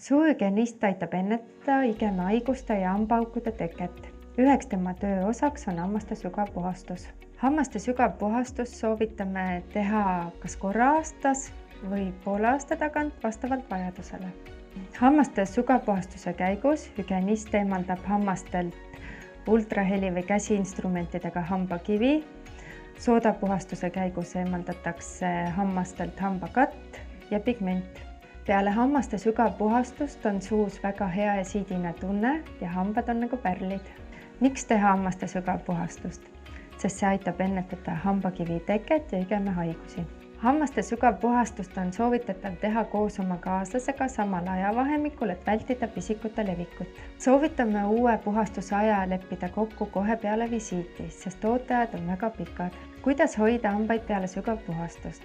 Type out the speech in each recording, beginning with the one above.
Suuhügienist aitab ennetada igemehaiguste ja hambaaukude teket. Üheks tema töö osaks on hammaste sügav puhastus. Hammaste sügav puhastus soovitame teha kas korra aastas või poole aasta tagant vastavalt vajadusele. Hammaste sügav puhastuse käigus hügienist eemaldab hammastelt ultraheli või käsiinstrumentidega hambakivi. Soodapuhastuse käigus eemaldatakse hammastelt hambakatt ja pigment. Peale hammaste sügav puhastust on suus väga hea ja siidine tunne ja hambad on nagu pärlid. Miks teha hammaste sügav puhastust? Sest see aitab ennetada hambakivi teket ja igemehaigusi. Hammaste sügav puhastust on soovitatav teha koos oma kaaslasega samal ajavahemikul, et vältida pisikute levikut. Soovitame uue puhastuse aja leppida kokku kohe peale visiiti, sest ooteajad on väga pikad. Kuidas hoida hambaid peale sügav puhastust?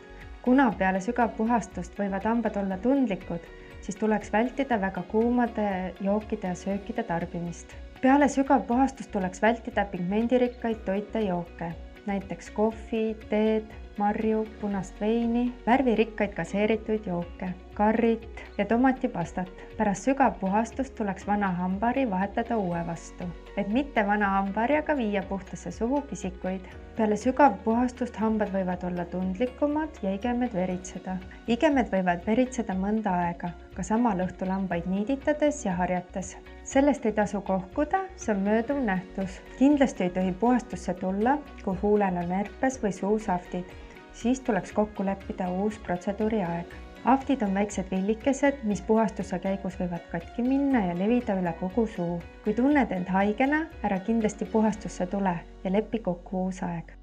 Kuna peale sügav puhastust võivad hambad olla tundlikud, siis tuleks vältida väga kuumade jookide ja söökide tarbimist. Peale sügav puhastust tuleks vältida pigmendirikkaid toite ja jooke, näiteks kohvi, teed, marju, punast veini, värvirikkaid gaseeritud jooke, karrit ja tomatipastat. Pärast sügav puhastust tuleks vana hambari vahetada uue vastu, et mitte vana hambaharjaga viia puhtasse suhu pisikuid. Peale sügav puhastust hambad võivad olla tundlikumad ja igemed veritseda. Igemed võivad veritseda mõnda aega, ka samal õhtul hambaid niiditades ja harjates. Sellest ei tasu kohkuda, see on mööduv nähtus. Kindlasti ei tohi puhastusse tulla, kui huulel on herpes või suus aftid. Siis tuleks kokku leppida uus protseduuri aeg. Aftid on väiksed villikesed, mis puhastuse käigus võivad katki minna ja levida üle kogu suu. Kui tunned end haigena, ära kindlasti puhastusse tule ja lepi kokku uus aeg.